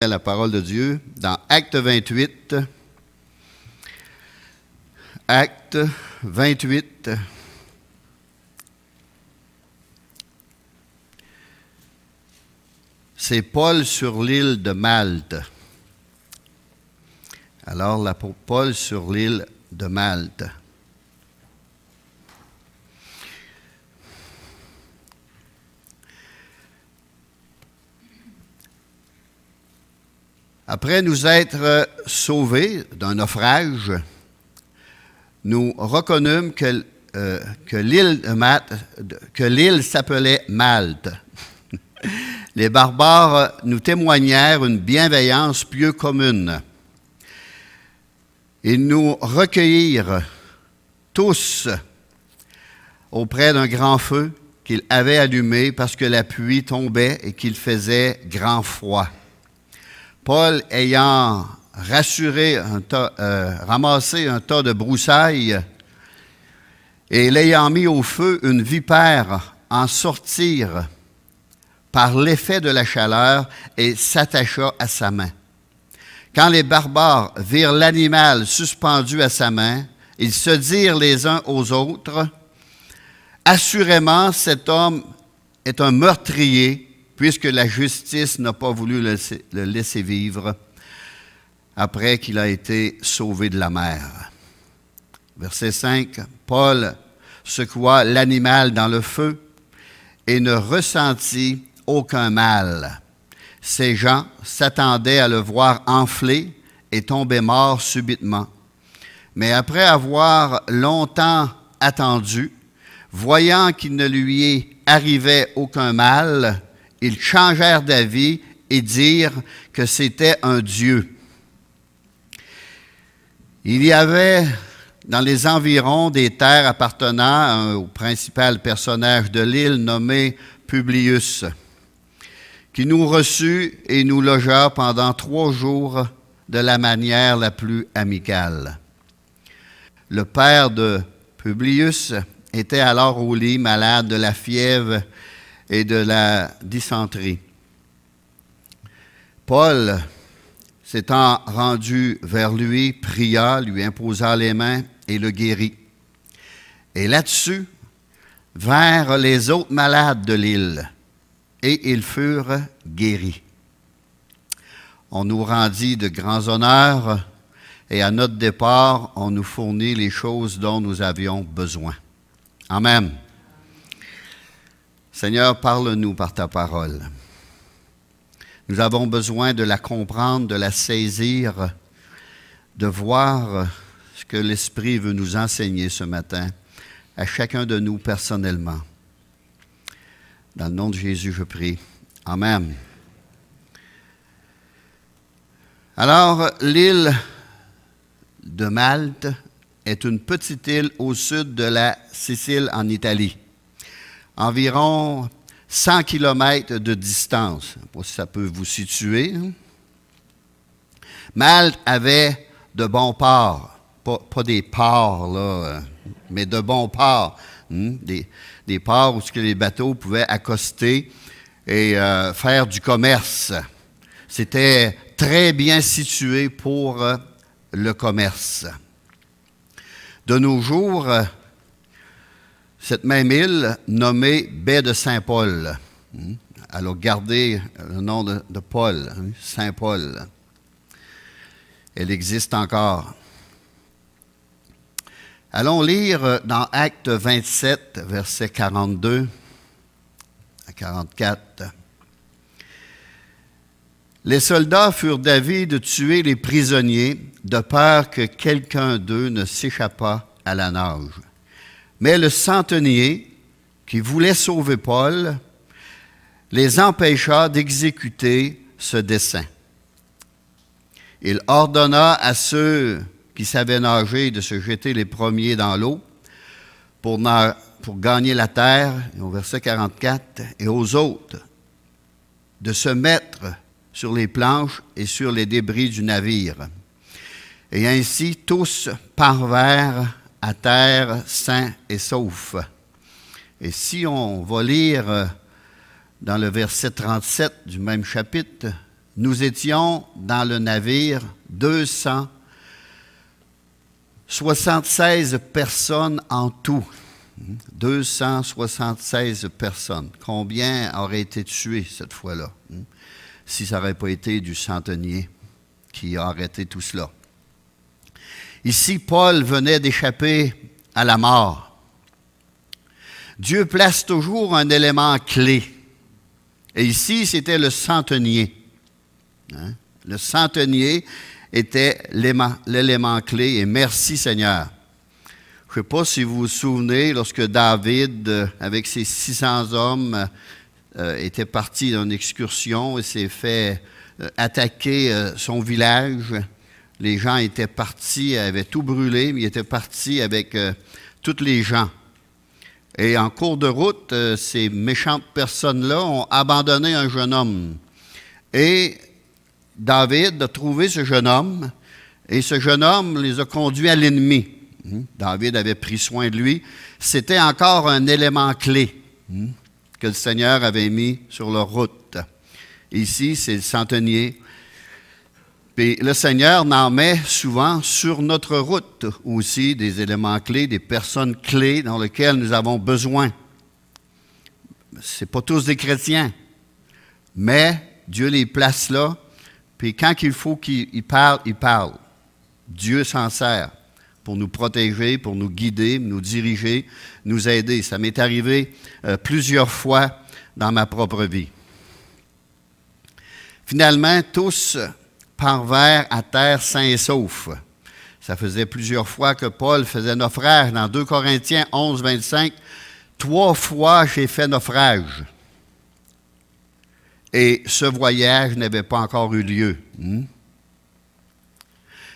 La parole de Dieu dans Acte 28. Acte 28. C'est Paul sur l'île de Malte. Alors, l'apôtre Paul sur l'île de Malte. Après nous être sauvés d'un naufrage, nous reconnûmes que l'île s'appelait Malte. Les barbares nous témoignèrent une bienveillance pieux commune. Ils nous recueillirent tous auprès d'un grand feu qu'ils avaient allumé parce que la pluie tombait et qu'il faisait grand froid. Paul, ayant ramassé un tas de broussailles et l'ayant mis au feu, une vipère en sortirent par l'effet de la chaleur et s'attacha à sa main. Quand les barbares virent l'animal suspendu à sa main, ils se dirent les uns aux autres, « Assurément, cet homme est un meurtrier, puisque la justice n'a pas voulu le laisser vivre après qu'il a été sauvé de la mer. » Verset 5, Paul secoua l'animal dans le feu et ne ressentit aucun mal. Ces gens s'attendaient à le voir enfler et tomber mort subitement. Mais après avoir longtemps attendu, voyant qu'il ne lui arrivait aucun mal, ils changèrent d'avis et dirent que c'était un dieu. Il y avait dans les environs des terres appartenant au principal personnage de l'île nommé Publius, qui nous reçut et nous logea pendant 3 jours de la manière la plus amicale. Le père de Publius était alors au lit, malade de la fièvre et de la dysenterie. Paul, s'étant rendu vers lui, pria, lui imposa les mains et le guérit. Et là-dessus, vinrent les autres malades de l'île, et ils furent guéris. On nous rendit de grands honneurs, et à notre départ, on nous fournit les choses dont nous avions besoin. Amen. Seigneur, parle-nous par ta parole. Nous avons besoin de la comprendre, de la saisir, de voir ce que l'Esprit veut nous enseigner ce matin, à chacun de nous personnellement. Dans le nom de Jésus, je prie. Amen. Alors, l'île de Malte est une petite île au sud de la Sicile en Italie. Environ 100 km de distance. Je ne sais pas si ça peut vous situer. Malte avait de bons ports. Pas des ports, là, mais de bons ports. Des ports où les bateaux pouvaient accoster et faire du commerce. C'était très bien situé pour le commerce. De nos jours, cette même île, nommée baie de Saint-Paul, elle a gardé le nom de Paul, Saint-Paul. Elle existe encore. Allons lire dans Acte 27, versets 42 à 44. Les soldats furent d'avis de tuer les prisonniers, de peur que quelqu'un d'eux ne s'échappât à la nage. Mais le centenier, qui voulait sauver Paul, les empêcha d'exécuter ce dessein. Il ordonna à ceux qui savaient nager de se jeter les premiers dans l'eau pour gagner la terre, au verset 44, et aux autres de se mettre sur les planches et sur les débris du navire. Et ainsi, tous parvinrent à terre sains et saufs. Et si on va lire dans le verset 37 du même chapitre nous étions dans le navire 276 personnes en tout. 276 personnes. Combien auraient été tués cette fois-là, si ça n'aurait pas été du centenier qui a arrêté tout cela? Ici, Paul venait d'échapper à la mort. Dieu place toujours un élément clé. Et ici, c'était le centenier. Le centenier était l'élément clé. Et merci Seigneur. Je ne sais pas si vous vous souvenez, lorsque David, avec ses 600 hommes, était parti dans une excursion et s'est fait attaquer son village. Les gens étaient partis, avaient tout brûlé, mais ils étaient partis avec toutes les gens. Et en cours de route, ces méchantes personnes-là ont abandonné un jeune homme. Et David a trouvé ce jeune homme, et ce jeune homme les a conduits à l'ennemi. David avait pris soin de lui. C'était encore un élément clé que le Seigneur avait mis sur leur route. Ici, c'est le centenier. Puis le Seigneur en met souvent sur notre route aussi des éléments clés, des personnes clés dans lesquelles nous avons besoin. Ce n'est pas tous des chrétiens, mais Dieu les place là, puis quand il faut qu'il parle, il parle. Dieu s'en sert pour nous protéger, pour nous guider, nous diriger, nous aider. Ça m'est arrivé plusieurs fois dans ma propre vie. Finalement, tous parvinrent à terre sains et saufs. Ça faisait plusieurs fois que Paul faisait naufrage. Dans 2 Corinthiens 11, 25, 3 fois j'ai fait naufrage. Et ce voyage n'avait pas encore eu lieu.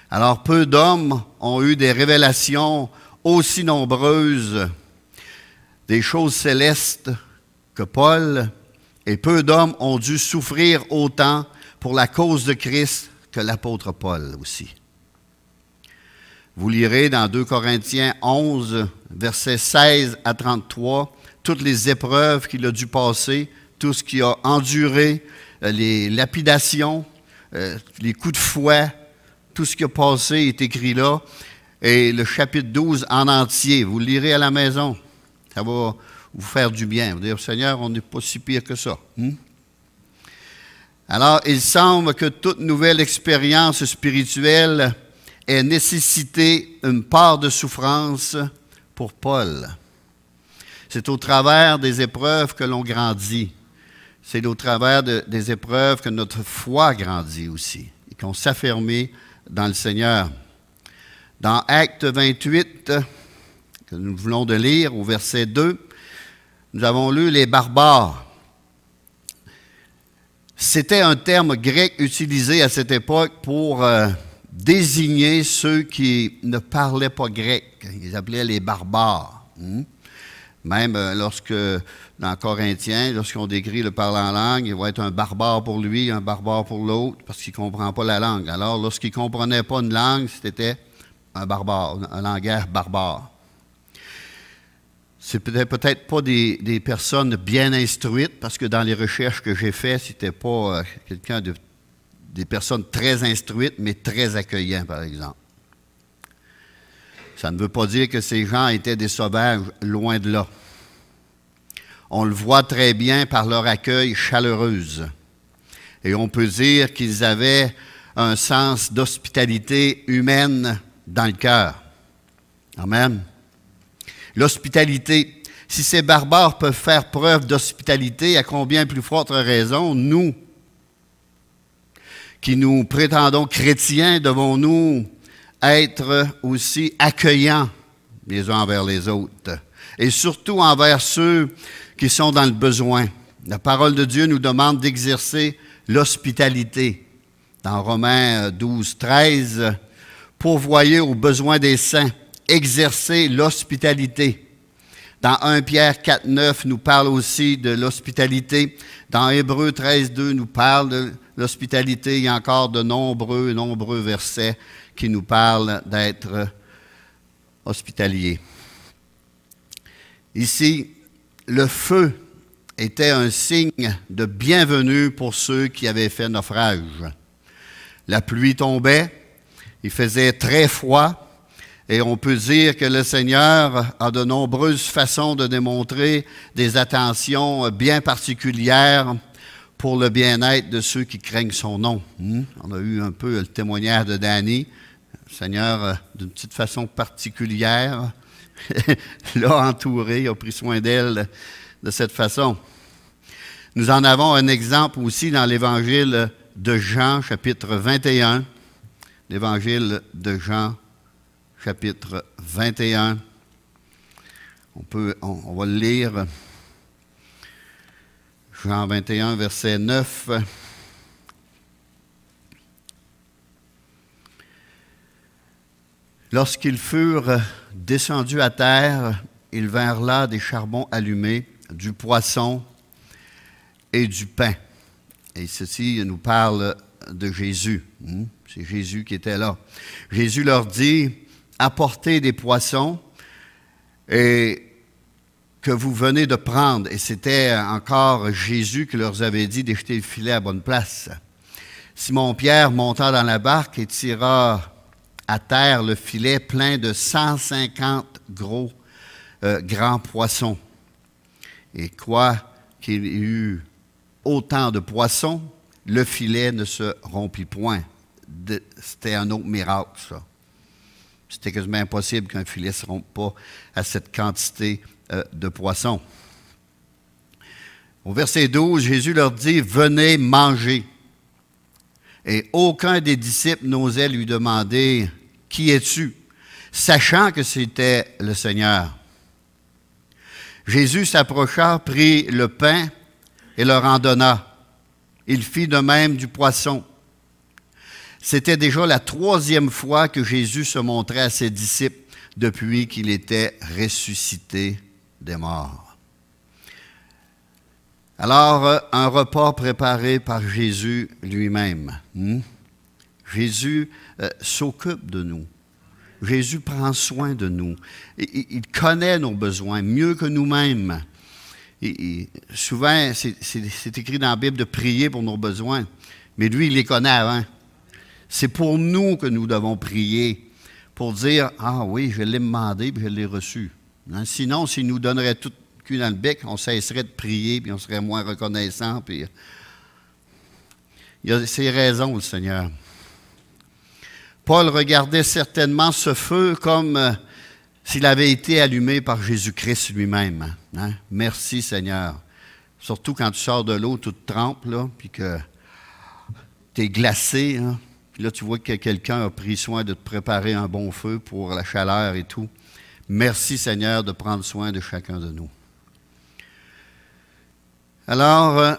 Alors, peu d'hommes ont eu des révélations aussi nombreuses des choses célestes que Paul, et peu d'hommes ont dû souffrir autant pour la cause de Christ que l'apôtre Paul aussi. Vous lirez dans 2 Corinthiens 11, versets 16 à 33, toutes les épreuves qu'il a dû passer, tout ce qu'il a enduré, les lapidations, les coups de fouet, tout ce qui a passé est écrit là. Et le chapitre 12 en entier, vous le lirez à la maison. Ça va vous faire du bien. Vous dire, Seigneur, on n'est pas si pire que ça. Alors, il semble que toute nouvelle expérience spirituelle ait nécessité une part de souffrance pour Paul. C'est au travers des épreuves que l'on grandit. C'est au travers des épreuves que notre foi grandit aussi et qu'on s'affermit dans le Seigneur. Dans Actes 28, que nous venons de lire, au verset 2, nous avons lu les barbares. C'était un terme grec utilisé à cette époque pour désigner ceux qui ne parlaient pas grec. Ils appelaient les barbares. Même lorsque, dans Corinthiens, lorsqu'on décrit le parler en langue, il va être un barbare pour lui, un barbare pour l'autre, parce qu'il ne comprend pas la langue. Alors, lorsqu'il ne comprenait pas une langue, c'était un barbare, un langage barbare. C'est peut-être pas des personnes bien instruites, parce que dans les recherches que j'ai faites, c'était pas des personnes très instruites, mais très accueillantes, par exemple. Ça ne veut pas dire que ces gens étaient des sauvages, loin de là. On le voit très bien par leur accueil chaleureux. Et on peut dire qu'ils avaient un sens d'hospitalité humaine dans le cœur. Amen. L'hospitalité. Si ces barbares peuvent faire preuve d'hospitalité, à combien plus forte raison, nous, qui nous prétendons chrétiens, devons-nous être aussi accueillants les uns envers les autres, et surtout envers ceux qui sont dans le besoin. La parole de Dieu nous demande d'exercer l'hospitalité. Dans Romains 12, 13, pourvoyez aux besoins des saints, exercer l'hospitalité. Dans 1 Pierre 4, 9, nous parle aussi de l'hospitalité. Dans Hébreux 13, 2, nous parle de l'hospitalité. Il y a encore de nombreux versets qui nous parlent d'être hospitaliers. Ici, le feu était un signe de bienvenue pour ceux qui avaient fait naufrage. La pluie tombait, il faisait très froid, et on peut dire que le Seigneur a de nombreuses façons de démontrer des attentions bien particulières pour le bien-être de ceux qui craignent son nom. On a eu un peu le témoignage de Danny. Le Seigneur, d'une petite façon particulière, l'a entourée, a pris soin d'elle de cette façon. Nous en avons un exemple aussi dans l'Évangile de Jean, chapitre 21. L'Évangile de Jean, chapitre 21. On va le lire. Jean 21, verset 9. Lorsqu'ils furent descendus à terre, ils vinrent là des charbons allumés, du poisson et du pain. Et ceci nous parle de Jésus. C'est Jésus qui était là. Jésus leur dit, apportez des poissons et que vous venez de prendre. Et c'était encore Jésus qui leur avait dit d'éjeter le filet à bonne place. Simon-Pierre monta dans la barque et tira à terre le filet plein de 150 grands poissons. Et quoi qu'il y eût autant de poissons, le filet ne se rompit point. C'était un autre miracle, ça. C'était quasiment impossible qu'un filet ne se rompe pas à cette quantité de poissons. Au verset 12, Jésus leur dit, « Venez manger. » Et aucun des disciples n'osait lui demander, « Qui es-tu? » sachant que c'était le Seigneur. Jésus s'approcha, prit le pain et leur en donna. Il fit de même du poisson. C'était déjà la 3e fois que Jésus se montrait à ses disciples depuis qu'il était ressuscité des morts. Alors, un repas préparé par Jésus lui-même. Jésus s'occupe de nous. Jésus prend soin de nous. Il connaît nos besoins mieux que nous-mêmes. Souvent, c'est écrit dans la Bible de prier pour nos besoins, mais lui, il les connaît avant. C'est pour nous que nous devons prier, pour dire, « Ah oui, je l'ai demandé, puis je l'ai reçu. » Sinon, s'il nous donnerait tout le cul dans le bec, on cesserait de prier, puis on serait moins reconnaissant. Puis... Il a ses raisons, le Seigneur. Paul regardait certainement ce feu comme s'il avait été allumé par Jésus-Christ lui-même. Merci, Seigneur. Surtout quand tu sors de l'eau, tu te trempes, là, puis que tu es glacé. Puis là, tu vois que quelqu'un a pris soin de te préparer un bon feu pour la chaleur et tout. Merci, Seigneur, de prendre soin de chacun de nous. Alors,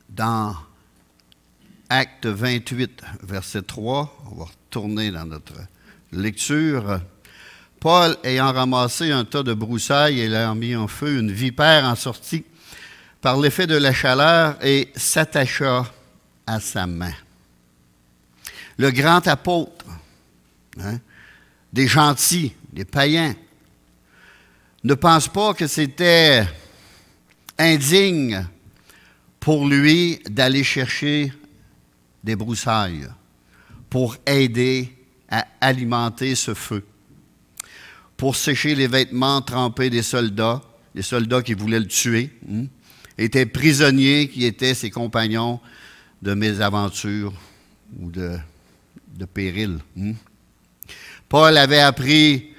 dans Acte 28, verset 3, on va retourner dans notre lecture. Paul, ayant ramassé un tas de broussailles et l'ayant mis en feu, une vipère en sortit par l'effet de la chaleur et s'attacha à sa main. Le grand apôtre, des gentils, des païens, ne pense pas que c'était indigne pour lui d'aller chercher des broussailles pour aider à alimenter ce feu, pour sécher les vêtements trempés des soldats qui voulaient le tuer, étaient prisonniers qui étaient ses compagnons de mésaventure ou de péril. Paul avait appris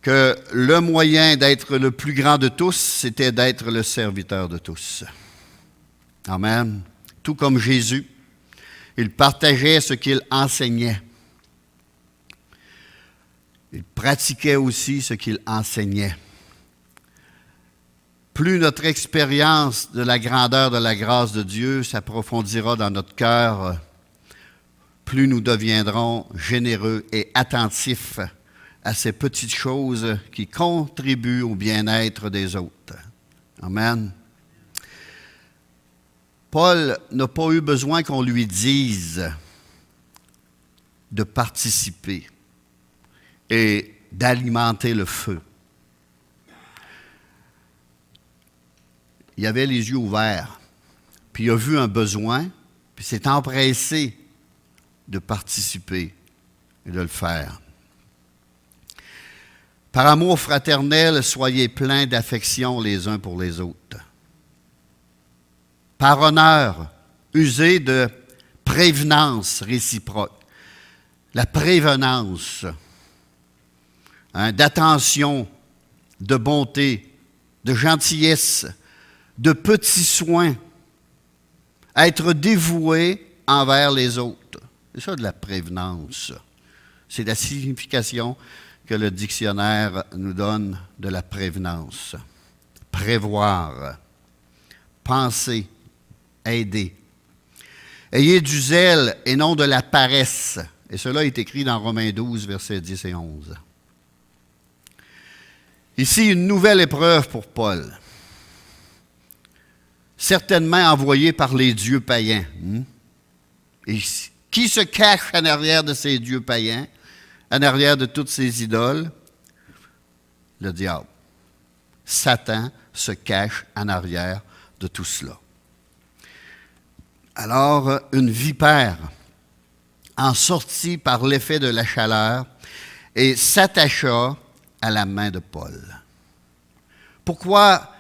que le moyen d'être le plus grand de tous, c'était d'être le serviteur de tous. Amen. Tout comme Jésus, il partageait ce qu'il enseignait. Il pratiquait aussi ce qu'il enseignait. Plus notre expérience de la grandeur de la grâce de Dieu s'approfondira dans notre cœur, plus nous deviendrons généreux et attentifs à ces petites choses qui contribuent au bien-être des autres. Amen. Paul n'a pas eu besoin qu'on lui dise de participer et d'alimenter le feu. il avait les yeux ouverts, puis il a vu un besoin, puis s'est empressé de participer et de le faire. Par amour fraternel, soyez pleins d'affection les uns pour les autres. Par honneur, usez de prévenance réciproque. La prévenance, d'attention, de bonté, de gentillesse, de petits soins, être dévoué envers les autres. C'est ça de la prévenance. C'est la signification que le dictionnaire nous donne de la prévenance. Prévoir, penser, aider. Ayez du zèle et non de la paresse. Et cela est écrit dans Romains 12, versets 10 et 11. Ici, une nouvelle épreuve pour Paul. Certainement envoyée par les dieux païens. Et qui se cache en arrière de ces dieux païens, en arrière de toutes ces idoles? Le diable. Satan se cache en arrière de tout cela. Alors, une vipère en sortit par l'effet de la chaleur et s'attacha à la main de Paul. Pourquoi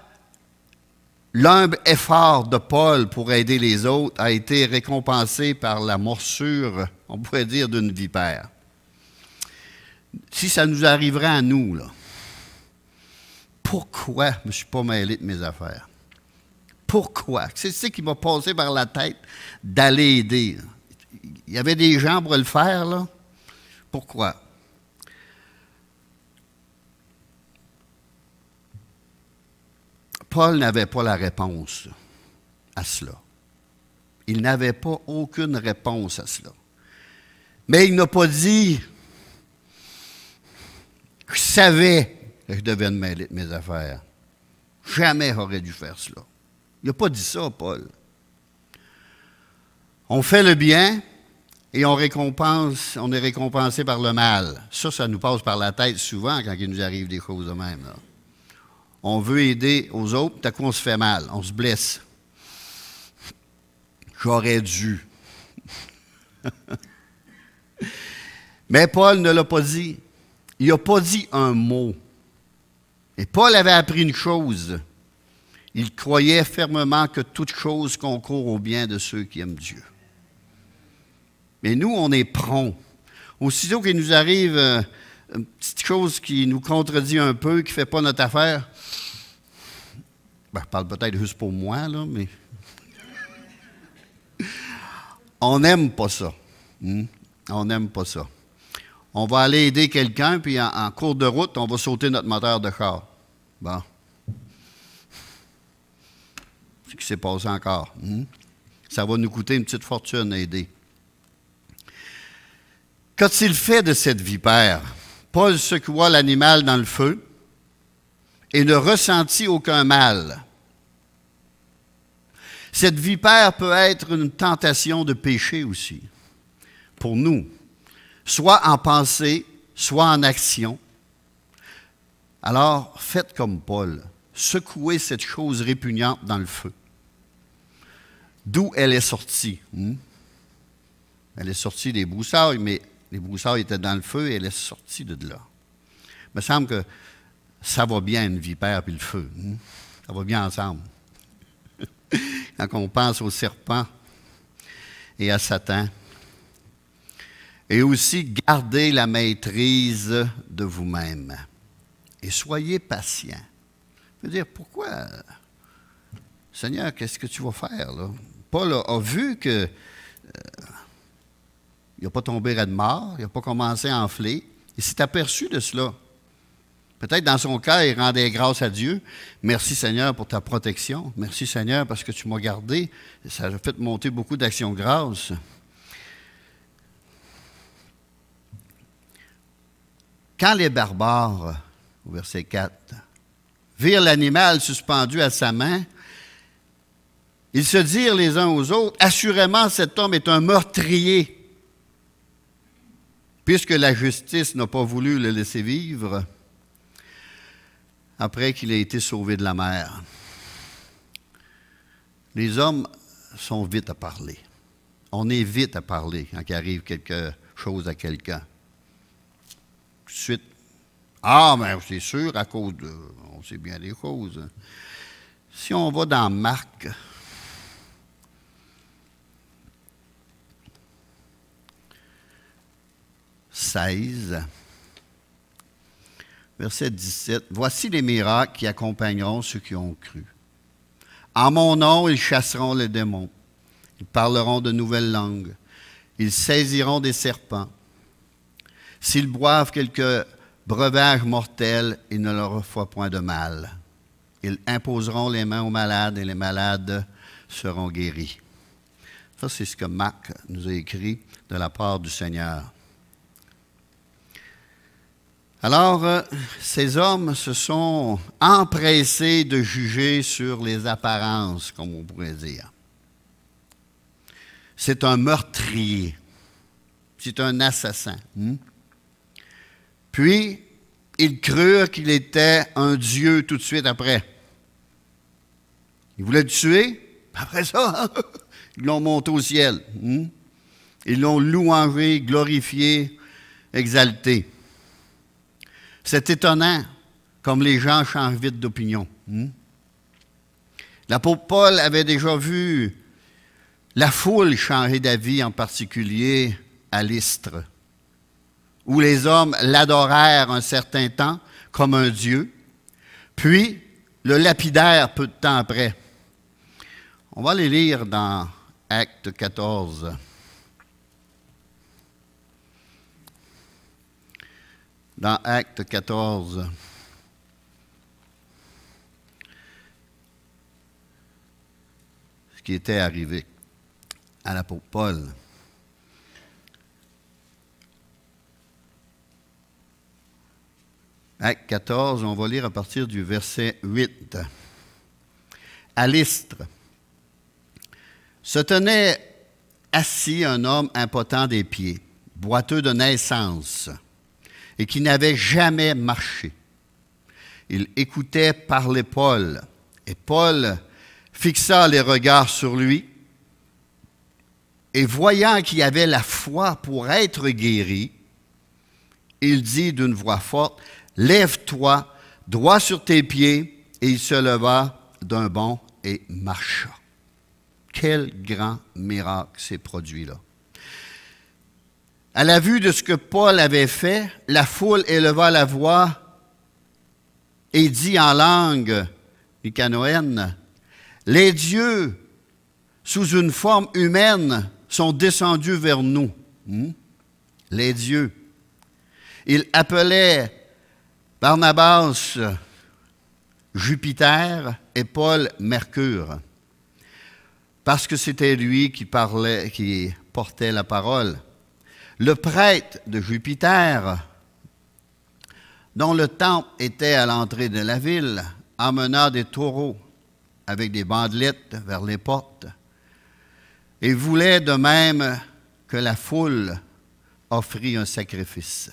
l'humble effort de Paul pour aider les autres a été récompensé par la morsure, on pourrait dire, d'une vipère? Si ça nous arriverait à nous, là, pourquoi je ne me suis pas mêlé de mes affaires? Pourquoi? C'est ce qui m'a passé par la tête d'aller aider. Il y avait des gens pour le faire, là. Pourquoi? Paul n'avait pas la réponse à cela. Il n'avait pas aucune réponse à cela. Mais il n'a pas dit que je savais que je devais me mêler de mes affaires. Jamais j'aurais dû faire cela. Il n'a pas dit ça, Paul. On fait le bien et on est récompensé par le mal. Ça nous passe par la tête souvent quand il nous arrive des choses de même, là. On veut aider aux autres, tout à coup on se fait mal, on se blesse. J'aurais dû. Mais Paul ne l'a pas dit. Il n'a pas dit un mot. Et Paul avait appris une chose. Il croyait fermement que toute chose concourt au bien de ceux qui aiment Dieu. Mais nous, on est prompts. Aussitôt qu'il nous arrive une petite chose qui nous contredit un peu, qui ne fait pas notre affaire, je parle peut-être juste pour moi, là, mais on n'aime pas ça. On n'aime pas ça. On va aller aider quelqu'un, puis en cours de route, on va sauter notre moteur de char. Bon. C'est ce qui s'est passé encore. Ça va nous coûter une petite fortune à aider. Qu'a-t-il fait de cette vipère? Paul secoua l'animal dans le feu et ne ressentit aucun mal. Cette vipère peut être une tentation de péché aussi, pour nous, soit en pensée, soit en action. Alors, faites comme Paul, secouez cette chose répugnante dans le feu. D'où elle est sortie? Elle est sortie des broussailles, mais les broussailles étaient dans le feu et elle est sortie de là. Il me semble que ça va bien, une vipère puis le feu. Ça va bien ensemble. Quand on pense au serpent et à Satan. Et aussi, gardez la maîtrise de vous-même. Et soyez patient. Je veux dire, pourquoi? Seigneur, qu'est-ce que tu vas faire, là? Paul a vu que il n'a pas tombé raide mort, il n'a pas commencé à enfler. Il s'est aperçu de cela. Peut-être dans son cœur, il rendait grâce à Dieu. Merci Seigneur pour ta protection. Merci Seigneur parce que tu m'as gardé. Ça a fait monter beaucoup d'actions de grâce. Quand les barbares, au verset 4, virent l'animal suspendu à sa main, ils se dirent les uns aux autres, assurément cet homme est un meurtrier. Puisque la justice n'a pas voulu le laisser vivre, après qu'il ait été sauvé de la mer. Les hommes sont vite à parler. On est vite à parler quand il arrive quelque chose à quelqu'un. Tout de suite, ah, mais c'est sûr, à cause de... On sait bien les choses. Si on va dans Marc, « 16, verset 17. « Voici les miracles qui accompagneront ceux qui ont cru. En mon nom, ils chasseront les démons. Ils parleront de nouvelles langues. Ils saisiront des serpents. S'ils boivent quelques breuvages mortels, il ne leur fera point de mal. Ils imposeront les mains aux malades et les malades seront guéris. » Ça, c'est ce que Marc nous a écrit de la part du Seigneur. Alors, ces hommes se sont empressés de juger sur les apparences, comme on pourrait dire. C'est un meurtrier. C'est un assassin. Puis, ils crurent qu'il était un Dieu tout de suite après. Ils voulaient le tuer. Après ça, ils l'ont monté au ciel. Ils l'ont louangé, glorifié, exalté. C'est étonnant comme les gens changent vite d'opinion. L'apôtre Paul avait déjà vu la foule changer d'avis, en particulier à Lystre, où les hommes l'adorèrent un certain temps comme un dieu, puis le lapidèrent peu de temps après. On va les lire dans Actes 14. Dans Actes 14, ce qui était arrivé à l'apôtre Paul. Actes 14, on va lire à partir du verset 8. À Lystre, se tenait assis un homme impotent des pieds, boiteux de naissance, et qui n'avait jamais marché. Il écoutait parler Paul, et Paul fixa les regards sur lui, et voyant qu'il avait la foi pour être guéri, il dit d'une voix forte, « Lève-toi, droit sur tes pieds. » Et il se leva d'un bond et marcha. Quel grand miracle s'est produit là. À la vue de ce que Paul avait fait, la foule éleva la voix et dit en langue lycaonienne, « Les dieux, sous une forme humaine, sont descendus vers nous. » Les dieux. Il appelait Barnabas Jupiter et Paul Mercure, parce que c'était lui qui parlait, qui portait la parole. Le prêtre de Jupiter, dont le temple était à l'entrée de la ville, emmena des taureaux avec des bandelettes vers les portes et voulait de même que la foule offrit un sacrifice.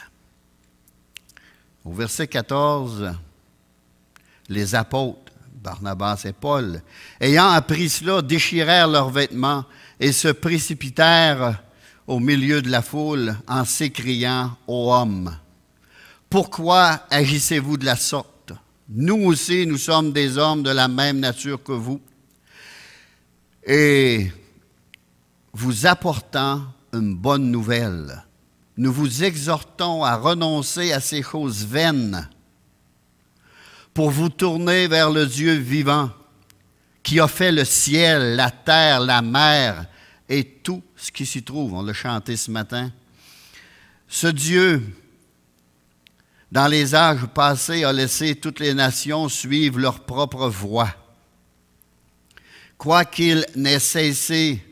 Au verset 14, les apôtres, Barnabas et Paul, ayant appris cela, déchirèrent leurs vêtements et se précipitèrent au milieu de la foule en s'écriant aux hommes, « Pourquoi agissez-vous de la sorte? Nous aussi, nous sommes des hommes de la même nature que vous, et vous apportant une bonne nouvelle. Nous vous exhortons à renoncer à ces choses vaines pour vous tourner vers le Dieu vivant qui a fait le ciel, la terre, la mer et tout ce qui s'y trouve. » On l'a chanté ce matin. Ce Dieu, dans les âges passés, a laissé toutes les nations suivre leur propre voie. Quoiqu'il n'ait cessé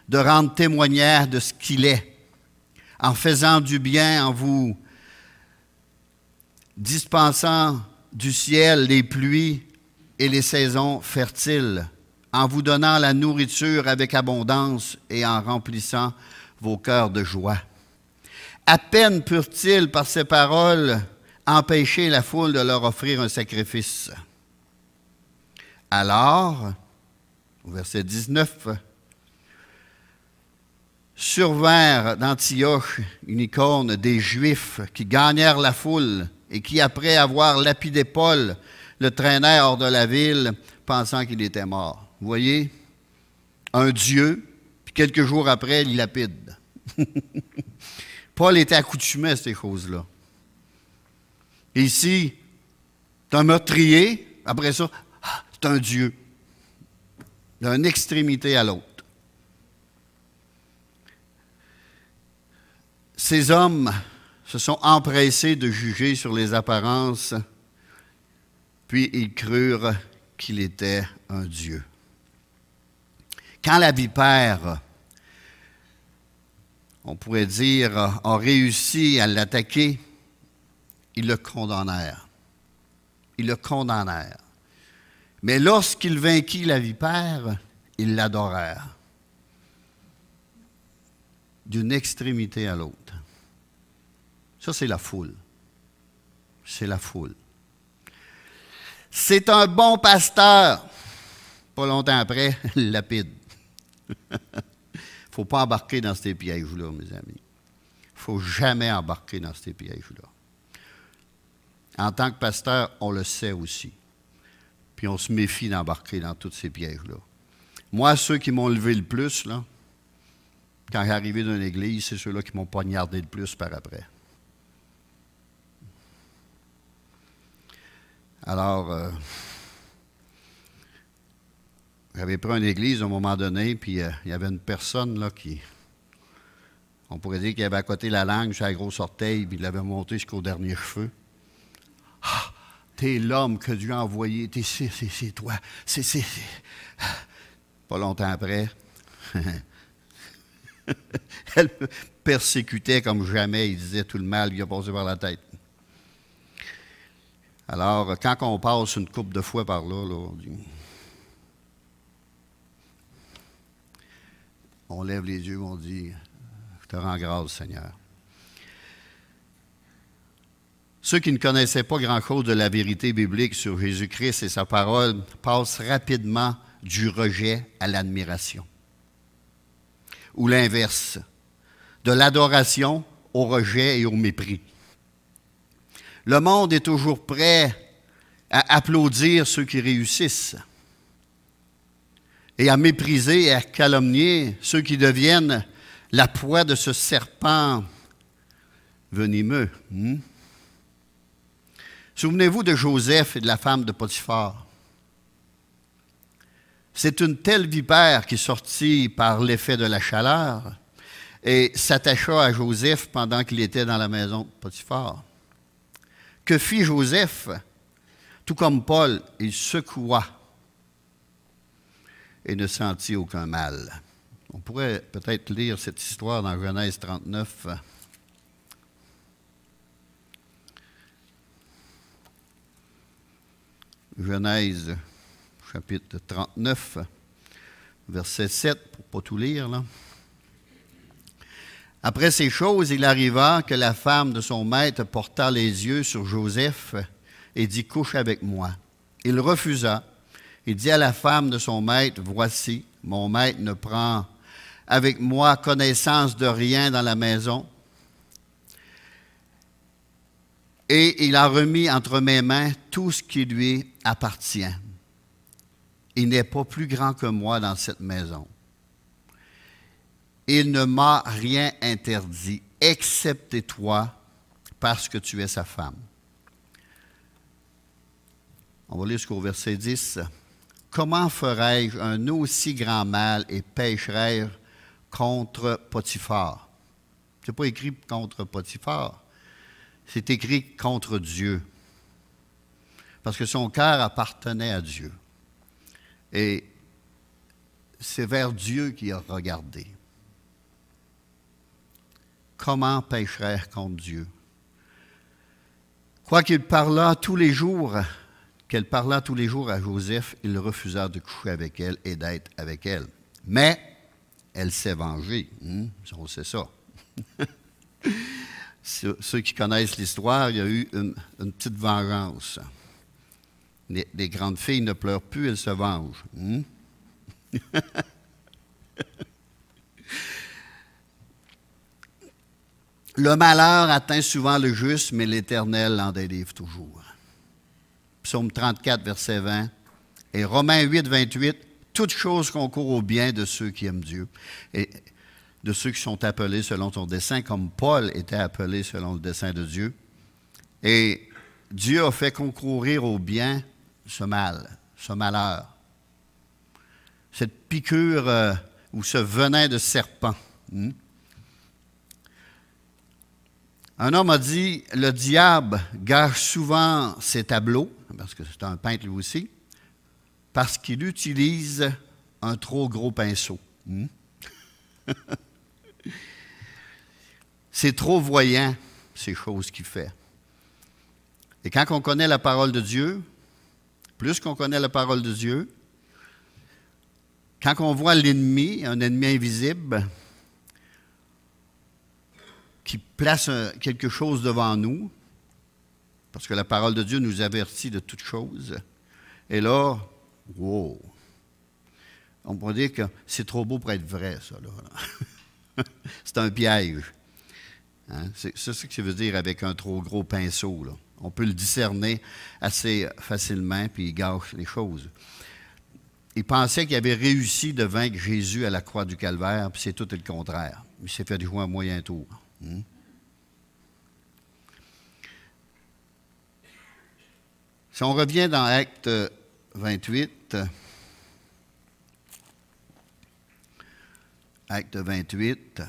de rendre témoignage de ce qu'il est, en faisant du bien, en vous dispensant du ciel les pluies et les saisons fertiles, en vous donnant la nourriture avec abondance et en remplissant vos cœurs de joie. À peine purent-ils, par ces paroles, empêcher la foule de leur offrir un sacrifice. Alors, au verset 19, survinrent d'Antioche une icône des Juifs qui gagnèrent la foule et qui, après avoir lapidé Paul, le traînèrent hors de la ville, pensant qu'il était mort. Vous voyez, un Dieu, puis quelques jours après, il lapide. Paul était accoutumé à ces choses-là. Et ici, c'est un meurtrier, après ça, c'est un Dieu, d'une extrémité à l'autre. Ces hommes se sont empressés de juger sur les apparences, puis ils crurent qu'il était un Dieu. Quand la vipère, on pourrait dire, a réussi à l'attaquer, ils le condamnèrent. Ils le condamnèrent. Mais lorsqu'il vainquit la vipère, ils l'adorèrent. D'une extrémité à l'autre. Ça, c'est la foule. C'est la foule. C'est un bon pasteur. Pas longtemps après, il lapide. Il ne faut pas embarquer dans ces pièges-là, mes amis. Il ne faut jamais embarquer dans ces pièges-là. En tant que pasteur, on le sait aussi. Puis on se méfie d'embarquer dans tous ces pièges-là. Moi, ceux qui m'ont levé le plus, là, quand j'ai arrivé dans l'église, c'est ceux-là qui m'ont poignardé le plus par après. Alors, j'avais pris une église à un moment donné, puis il y avait une personne là qui, on pourrait dire qu'il avait à côté la langue sur la grosse orteil, puis il l'avait monté jusqu'au dernier cheveu. Ah, t'es l'homme que Dieu a envoyé, c'est toi. C'est. Pas longtemps après, elle me persécutait comme jamais, il disait tout le mal lui a passé par la tête. Alors, quand on passe une couple de fois par là, on lève les yeux, on dit, je te rends grâce, Seigneur. Ceux qui ne connaissaient pas grand-chose de la vérité biblique sur Jésus-Christ et sa parole passent rapidement du rejet à l'admiration. Ou l'inverse, de l'adoration au rejet et au mépris. Le monde est toujours prêt à applaudir ceux qui réussissent et à mépriser et à calomnier ceux qui deviennent la proie de ce serpent venimeux. Souvenez-vous de Joseph et de la femme de Potiphar. C'est une telle vipère qui sortit par l'effet de la chaleur et s'attacha à Joseph pendant qu'il était dans la maison de Potiphar. Que fit Joseph? Tout comme Paul, il secoua et ne sentit aucun mal. On pourrait peut-être lire cette histoire dans Genèse 39. Genèse, chapitre 39, verset 7, pour ne pas tout lire, là. Après ces choses, il arriva que la femme de son maître porta les yeux sur Joseph et dit, « Couche avec moi. » Il refusa. Il dit à la femme de son maître, « Voici, mon maître ne prend avec moi connaissance de rien dans la maison. » Et il a remis entre mes mains tout ce qui lui appartient. Il n'est pas plus grand que moi dans cette maison. Il ne m'a rien interdit, excepté toi, parce que tu es sa femme. On va lire jusqu'au verset 10. Comment ferais-je un aussi grand mal et pécherais-je contre Potiphar? Ce n'est pas écrit contre Potiphar, c'est écrit contre Dieu. Parce que son cœur appartenait à Dieu. Et c'est vers Dieu qu'il a regardé. Comment pécherais-je contre Dieu? Quoiqu'il parlât tous les jours, qu'elle parlât tous les jours à Joseph, il refusa de coucher avec elle et d'être avec elle. Mais elle s'est vengée. On sait ça. Ceux qui connaissent l'histoire, il y a eu une petite vengeance. Les grandes filles ne pleurent plus, elles se vengent. Le malheur atteint souvent le juste, mais l'Éternel l'en délivre toujours. Psaume 34, verset 20. Et Romains 8, 28. Toutes choses concourent au bien de ceux qui aiment Dieu et de ceux qui sont appelés selon son dessein, comme Paul était appelé selon le dessein de Dieu. Et Dieu a fait concourir au bien ce mal, ce malheur, cette piqûre ou ce venin de serpent. Un homme a dit, le diable gâche souvent ses tableaux, parce que c'est un peintre lui aussi, parce qu'il utilise un trop gros pinceau. C'est trop voyant, ces choses qu'il fait. Et quand on connaît la parole de Dieu, plus qu'on connaît la parole de Dieu, quand on voit l'ennemi, un ennemi invisible, qui place quelque chose devant nous, parce que la parole de Dieu nous avertit de toutes choses, et là, wow! On pourrait dire que c'est trop beau pour être vrai, ça. Là. C'est un piège. Hein? C'est ce que ça veut dire avec un trop gros pinceau. Là. On peut le discerner assez facilement, puis il gâche les choses. Il pensait qu'il avait réussi de vaincre Jésus à la croix du Calvaire, puis c'est tout le contraire. Il s'est fait jouer un moyen tour. Si on revient dans Acte 28, Acte 28,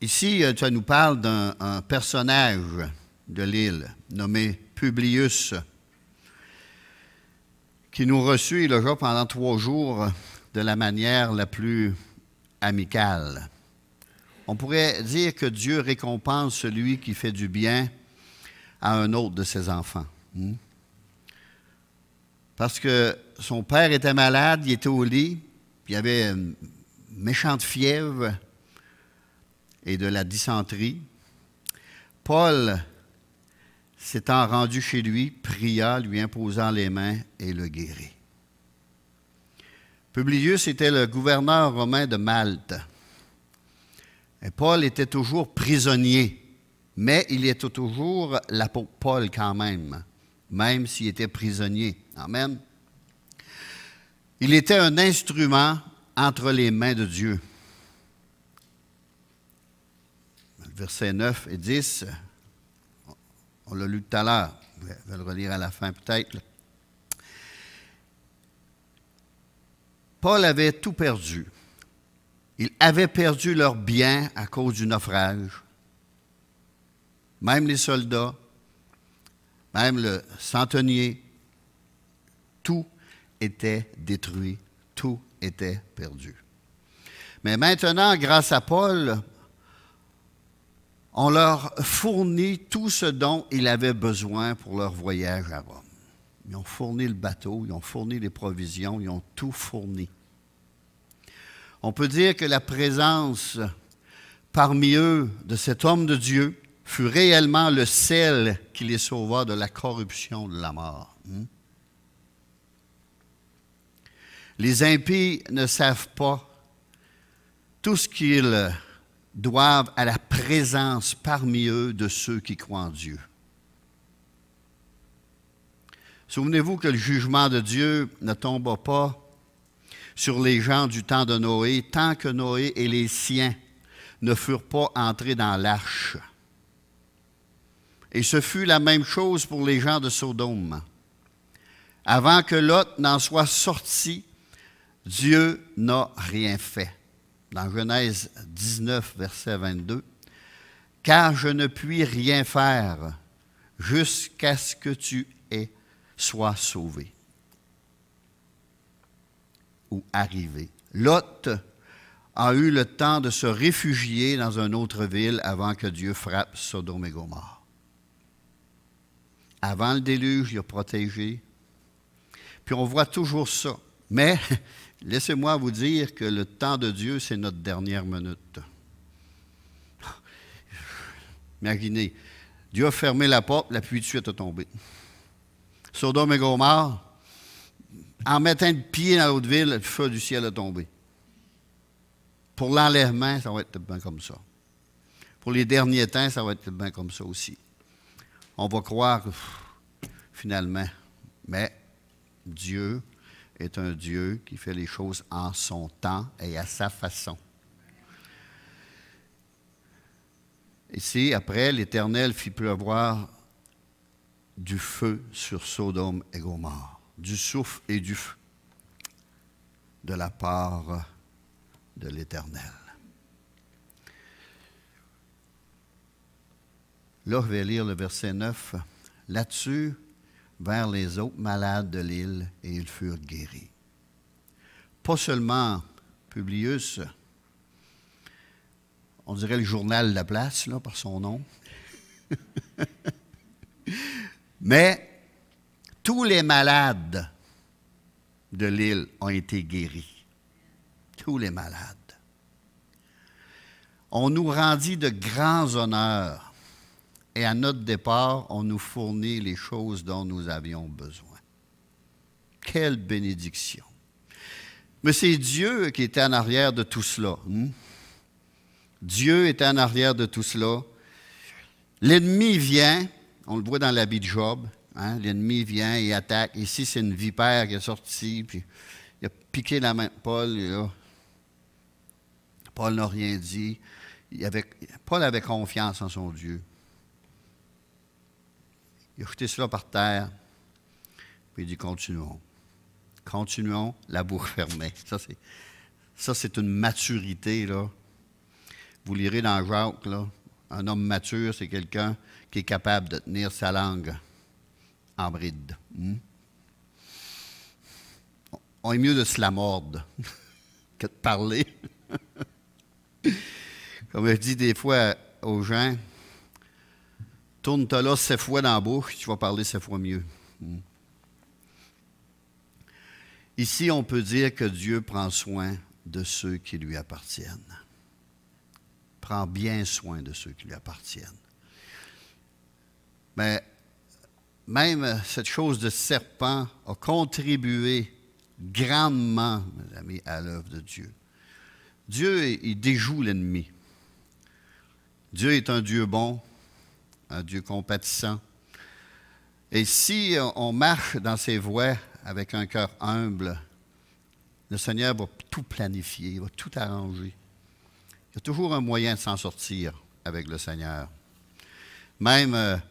ici, ça nous parle d'un personnage de l'île nommé Publius, qui nous reçut et logea pendant 3 jours de la manière la plus amicale. On pourrait dire que Dieu récompense celui qui fait du bien à un autre de ses enfants. Parce que son père était malade, il était au lit, puis il avait une méchante fièvre et de la dysenterie. Paul, s'étant rendu chez lui, pria, lui imposant les mains et le guérit. Publius était le gouverneur romain de Malte. Et Paul était toujours prisonnier, mais il était toujours l'apôtre Paul quand même s'il était prisonnier. Amen. Il était un instrument entre les mains de Dieu. Versets 9 et 10, on l'a lu tout à l'heure, je vais le relire à la fin peut-être. Paul avait tout perdu. Ils avaient perdu leurs biens à cause du naufrage. Même les soldats, même le centenier, tout était détruit, tout était perdu. Mais maintenant, grâce à Paul, on leur fournit tout ce dont ils avaient besoin pour leur voyage à Rome. Ils ont fourni le bateau, ils ont fourni les provisions, ils ont tout fourni. On peut dire que la présence parmi eux de cet homme de Dieu fut réellement le sel qui les sauva de la corruption de la mort. Les impies ne savent pas tout ce qu'ils doivent à la présence parmi eux de ceux qui croient en Dieu. Souvenez-vous que le jugement de Dieu ne tomba pas sur les gens du temps de Noé, tant que Noé et les siens ne furent pas entrés dans l'arche. Et ce fut la même chose pour les gens de Sodome. Avant que Lot n'en soit sorti, Dieu n'a rien fait. Dans Genèse 19, verset 22, « Car je ne puis rien faire jusqu'à ce que tu sois sauvé. » Ou arrivé. Lot a eu le temps de se réfugier dans une autre ville avant que Dieu frappe Sodome et Gomorrhe. Avant le déluge, il a protégé. Puis on voit toujours ça. Mais laissez-moi vous dire que le temps de Dieu, c'est notre dernière minute. Imaginez, Dieu a fermé la porte, la pluie de suite a tombé. Sodome et Gomorrhe, en mettant le pied dans l'autre ville, le feu du ciel est tombé. Pour l'enlèvement, ça va être bien comme ça. Pour les derniers temps, ça va être bien comme ça aussi. On va croire que, finalement, mais Dieu est un Dieu qui fait les choses en son temps et à sa façon. Ici, après, l'Éternel fit pleuvoir du feu sur Sodome et Gomorrhe, du souffle et du feu, de la part de l'Éternel. Là, je vais lire le verset 9. Là-dessus, vers les autres malades de l'île, et ils furent guéris. Pas seulement Publius, on dirait le journal de la place, là, par son nom, mais tous les malades de l'île ont été guéris. Tous les malades. On nous rendit de grands honneurs. Et à notre départ, on nous fournit les choses dont nous avions besoin. Quelle bénédiction! Mais c'est Dieu qui était en arrière de tout cela. Dieu était en arrière de tout cela. L'ennemi vient, on le voit dans l'habit de Job, hein? L'ennemi vient et attaque. Ici, c'est une vipère qui est sortie, puis il a piqué la main de Paul. Et là, Paul n'a rien dit. Paul avait confiance en son Dieu. Il a jeté cela par terre, puis il dit, continuons. Continuons, la bouche fermée. Ça, c'est une maturité, là. Vous lirez dans Jacques, là, un homme mature, c'est quelqu'un qui est capable de tenir sa langue en bride. On est mieux de se la mordre que de parler. Comme je dis des fois aux gens, tourne-toi là 7 fois dans la bouche, tu vas parler 7 fois mieux. Ici, on peut dire que Dieu prend soin de ceux qui lui appartiennent. Prend bien soin de ceux qui lui appartiennent. Mais même cette chose de serpent a contribué grandement, mes amis, à l'œuvre de Dieu. Dieu, il déjoue l'ennemi. Dieu est un Dieu bon, un Dieu compatissant. Et si on marche dans ses voies avec un cœur humble, le Seigneur va tout planifier, il va tout arranger. Il y a toujours un moyen de s'en sortir avec le Seigneur. Même,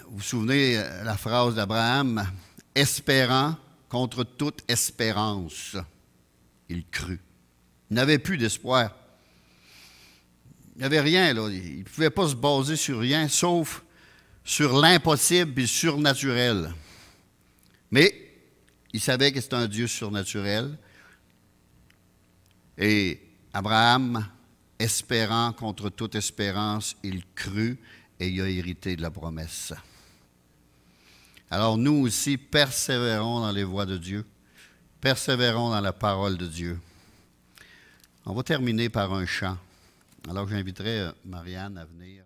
vous vous souvenez la phrase d'Abraham, « Espérant contre toute espérance, il crut. » Il n'avait plus d'espoir. Il n'y avait rien, là. Il ne pouvait pas se baser sur rien, sauf sur l'impossible et le surnaturel. Mais il savait que c'était un Dieu surnaturel. Et Abraham, espérant contre toute espérance, il crut et il a hérité de la promesse. Alors nous aussi, persévérons dans les voies de Dieu, persévérons dans la parole de Dieu. On va terminer par un chant. Alors j'inviterai Marianne à venir.